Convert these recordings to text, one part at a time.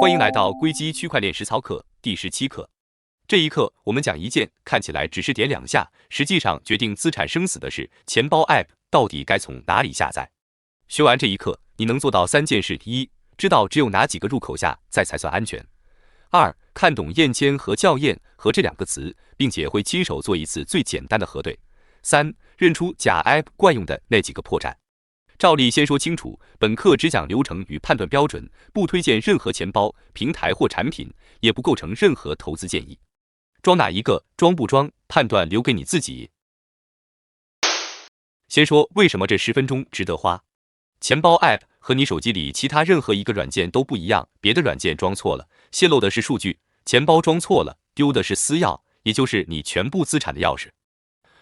欢迎来到硅基区块链实操课第17课。这一课我们讲一件看起来只是点2下，实际上决定资产生死的事：钱包 App 到底该从哪里下载？学完这一课，你能做到3件事：一、知道只有哪几个入口下载才算安全；二、看懂验签和校验和这2个词，并且会亲手做一次最简单的核对；三、认出假 App 惯用的那几个破绽。照例先说清楚，本课只讲流程与判断标准，不推荐任何钱包、平台或产品，也不构成任何投资建议。装哪一个，装不装，判断留给你自己。先说为什么这10分钟值得花。钱包 App 和你手机里其他任何一个软件都不一样，别的软件装错了，泄露的是数据；钱包装错了，丢的是私钥，也就是你全部资产的钥匙。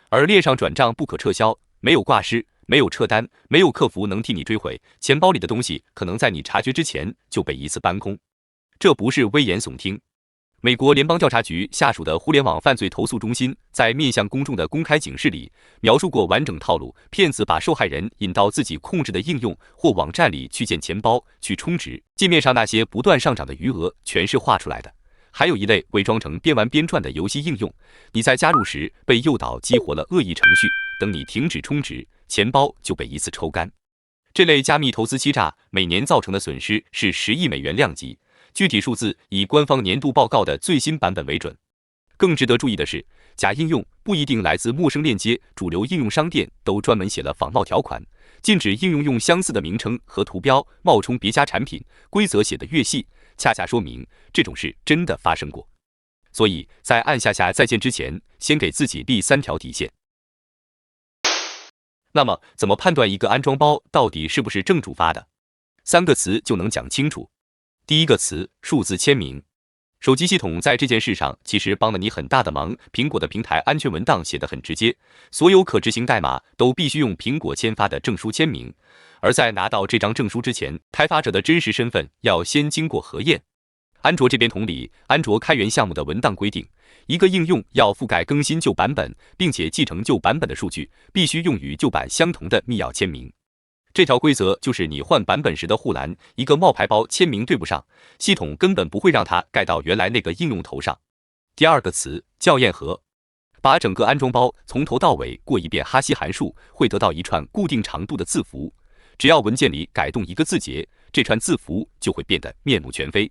而链上转账不可撤销，没有挂失，没有撤单，没有客服能替你追回，钱包里的东西可能在你察觉之前就被一次搬空。这不是危言耸听。美国联邦调查局下属的互联网犯罪投诉中心在面向公众的公开警示里描述过完整套路：骗子把受害人引到自己控制的应用或网站里去建钱包、去充值，界面上那些不断上涨的余额全是画出来的。还有一类伪装成边玩边赚的游戏应用，你在加入时被诱导激活了恶意程序，等你停止充值，钱包就被一次抽干。这类加密投资欺诈每年造成的损失是10亿美元量级，具体数字以官方年度报告的最新版本为准。更值得注意的是，假应用不一定来自陌生链接，主流应用商店都专门写了仿冒条款，禁止应用用相似的名称和图标冒充别家产品，规则写得越细，恰恰说明这种事真的发生过。所以在按下再见之前，先给自己立3条底线。那么怎么判断一个安装包到底是不是正主发的？3个词就能讲清楚。第一个词，数字签名。手机系统在这件事上其实帮了你很大的忙，苹果的平台安全文档写得很直接，所有可执行代码都必须用苹果签发的证书签名，而在拿到这张证书之前，开发者的真实身份要先经过核验。安卓这边同理，安卓开源项目的文档规定，一个应用要覆盖更新旧版本，并且继承旧版本的数据，必须用与旧版相同的密钥签名。这条规则就是你换版本时的护栏，一个冒牌包签名对不上，系统根本不会让它盖到原来那个应用头上。第二个词，校验盒。把整个安装包从头到尾过一遍哈希函数，会得到一串固定长度的字符，只要文件里改动一个字节，这串字符就会变得面目全非。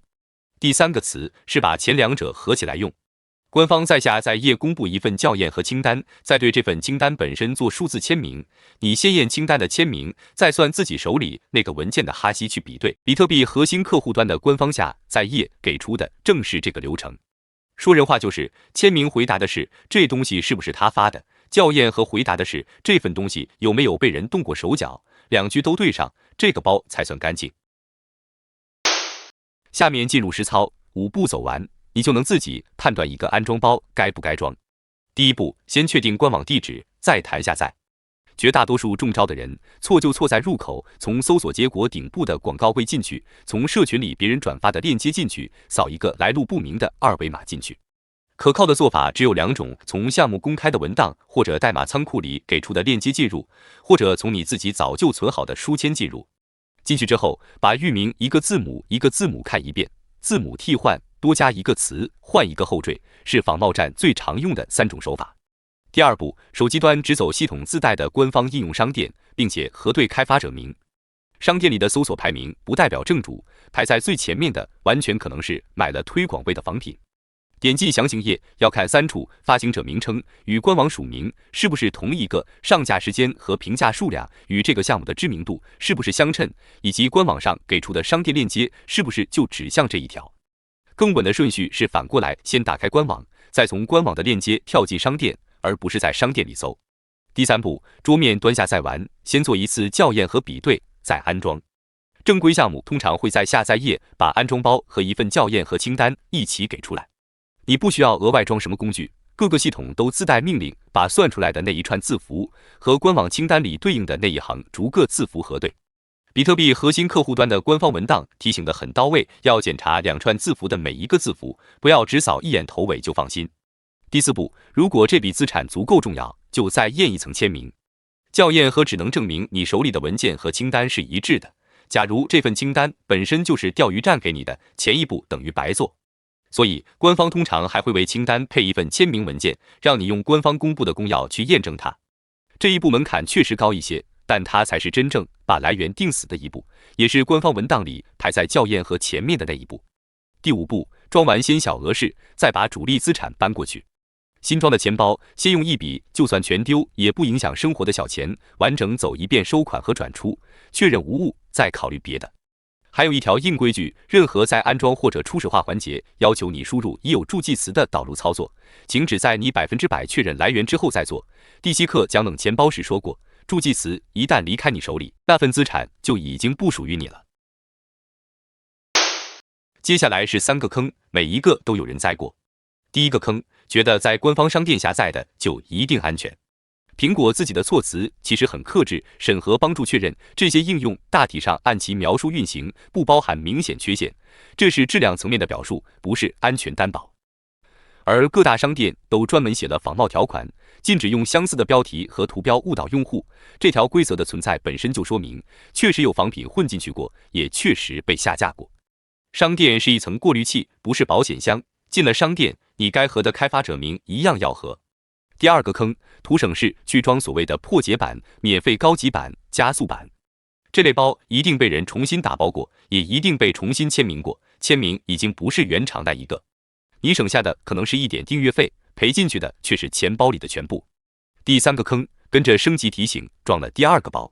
第3个词是把前2者合起来用。官方在下载页公布一份校验和清单，再对这份清单本身做数字签名，你先验清单的签名，再算自己手里那个文件的哈希去比对。比特币核心客户端的官方下载页给出的正是这个流程。说人话就是，签名回答的是这东西是不是他发的，校验和回答的是这份东西有没有被人动过手脚，2句都对上，这个包才算干净。下面进入实操，5步走完，你就能自己判断一个安装包该不该装。第一步，先确定官网地址，再谈下载。绝大多数中招的人错就错在入口，从搜索结果顶部的广告位进去，从社群里别人转发的链接进去，扫一个来路不明的2维码进去。可靠的做法只有2种，从项目公开的文档或者代码仓库里给出的链接进入，或者从你自己早就存好的书签进入。进去之后，把域名一个字母一个字母看一遍，字母替换，多加一个词，换一个后缀，是仿冒站最常用的3种手法。第2步，手机端只走系统自带的官方应用商店，并且核对开发者名。商店里的搜索排名不代表正主，排在最前面的完全可能是买了推广位的仿品。点击详情页要看3处：发行者名称与官网署名是不是同一个，上架时间和评价数量与这个项目的知名度是不是相称，以及官网上给出的商店链接是不是就指向这一条。更稳的顺序是反过来，先打开官网，再从官网的链接跳进商店，而不是在商店里搜。第3步，桌面端下载完，先做一次校验和比对，再安装。正规项目通常会在下载页把安装包和一份校验和清单一起给出来。你不需要额外装什么工具，各个系统都自带命令，把算出来的那一串字符和官网清单里对应的那一行逐个字符核对。比特币核心客户端的官方文档提醒得很到位，要检查2串字符的每一个字符，不要只扫一眼头尾就放心。第4步，如果这笔资产足够重要，就再验一层签名。校验和只能证明你手里的文件和清单是一致的，假如这份清单本身就是钓鱼站给你的，前一步等于白做。所以，官方通常还会为清单配一份签名文件，让你用官方公布的公钥去验证它。这一步门槛确实高一些，但它才是真正把来源定死的一步，也是官方文档里排在校验和前面的那一步。第5步，装完先小额试，再把主力资产搬过去。新装的钱包，先用一笔就算全丢也不影响生活的小钱，完整走一遍收款和转出，确认无误，再考虑别的。还有一条硬规矩，任何在安装或者初始化环节要求你输入已有助记词的导入操作，请只在你100%确认来源之后再做。第7课讲冷钱包时说过，助记词一旦离开你手里，那份资产就已经不属于你了。接下来是3个坑，每一个都有人栽过。第一个坑，觉得在官方商店下载的就一定安全。苹果自己的措辞其实很克制，审核帮助确认这些应用大体上按其描述运行，不包含明显缺陷，这是质量层面的表述，不是安全担保。而各大商店都专门写了仿冒条款，禁止用相似的标题和图标误导用户。这条规则的存在本身就说明，确实有仿品混进去过，也确实被下架过。商店是一层过滤器，不是保险箱。进了商店，你该核的开发者名一样要核。第2个坑，图省事去装所谓的破解版、免费高级版、加速版。这类包一定被人重新打包过，也一定被重新签名过，签名已经不是原厂那一个。你省下的可能是一点订阅费，赔进去的却是钱包里的全部。第3个坑，跟着升级提醒装了第2个包。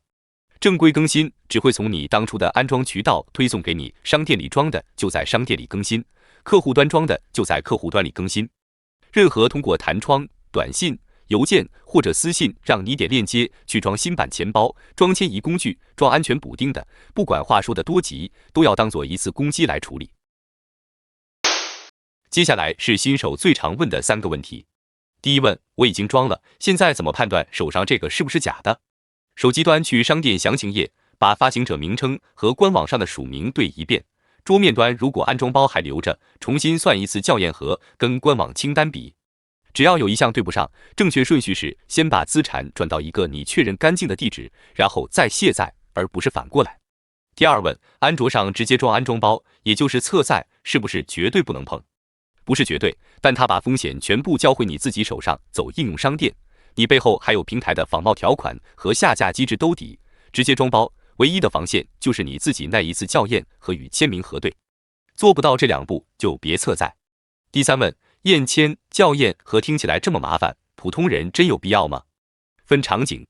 正规更新只会从你当初的安装渠道推送给你，商店里装的就在商店里更新，客户端装的就在客户端里更新。任何通过弹窗、短信、邮件或者私信让你点链接去装新版钱包、装迁移工具、装安全补丁的，不管话说的多急，都要当做一次攻击来处理。接下来是新手最常问的3个问题。第一问，我已经装了，现在怎么判断手上这个是不是假的？手机端去商店详情页，把发行者名称和官网上的署名对一遍。桌面端如果安装包还留着，重新算一次校验盒，跟官网清单比。只要有一项对不上，正确顺序是先把资产转到一个你确认干净的地址，然后再卸载，而不是反过来。第2问，安卓上直接装安装包，也就是侧载，是不是绝对不能碰？不是绝对，但它把风险全部交回你自己手上，走应用商店。你背后还有平台的仿冒条款和下架机制兜底，直接装包，唯一的防线就是你自己那一次校验和与签名核对。做不到这2步就别侧载。第3问，验签、校验和听起来这么麻烦，普通人真有必要吗？分场景，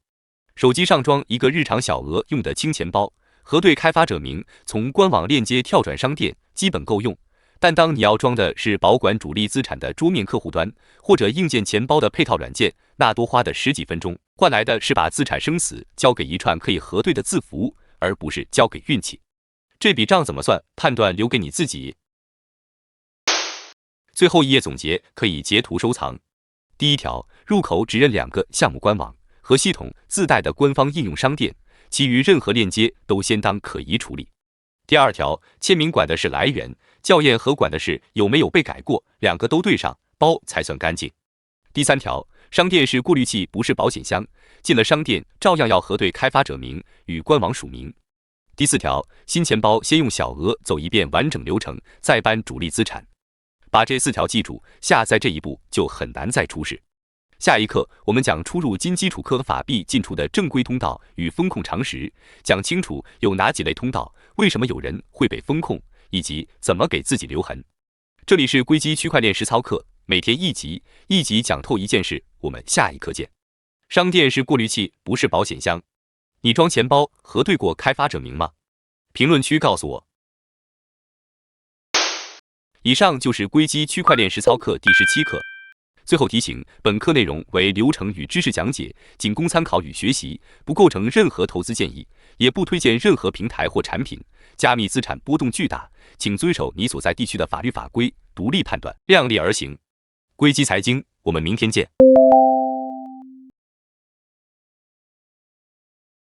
手机上装一个日常小额用的轻钱包，核对开发者名，从官网链接跳转商店，基本够用。但当你要装的是保管主力资产的桌面客户端，或者硬件钱包的配套软件，那多花的10几分钟，换来的是把资产生死交给一串可以核对的字符，而不是交给运气。这笔账怎么算，判断留给你自己。最后一页总结可以截图收藏。第1条，入口只认2个项目官网和系统自带的官方应用商店，其余任何链接都先当可疑处理。第2条，签名管的是来源，校验和管的是有没有被改过，2个都对上，包才算干净。第3条，商店是过滤器，不是保险箱，进了商店照样要核对开发者名与官网署名。第4条，新钱包先用小额走一遍完整流程，再搬主力资产。把这4条记住，下载这一步就很难再出事。下一课我们讲出入金基础科法币进出的正规通道与风控常识，讲清楚有哪几类通道，为什么有人会被风控，以及怎么给自己留痕。这里是硅基区块链实操课，每天一集，一集讲透一件事，我们下一课见。商店是过滤器，不是保险箱。你装钱包核对过开发者名吗？评论区告诉我。以上就是硅基区块链实操课第17课。最后提醒，本课内容为流程与知识讲解，仅供参考与学习，不构成任何投资建议，也不推荐任何平台或产品。加密资产波动巨大，请遵守你所在地区的法律法规，独立判断，量力而行。硅基财经，我们明天见。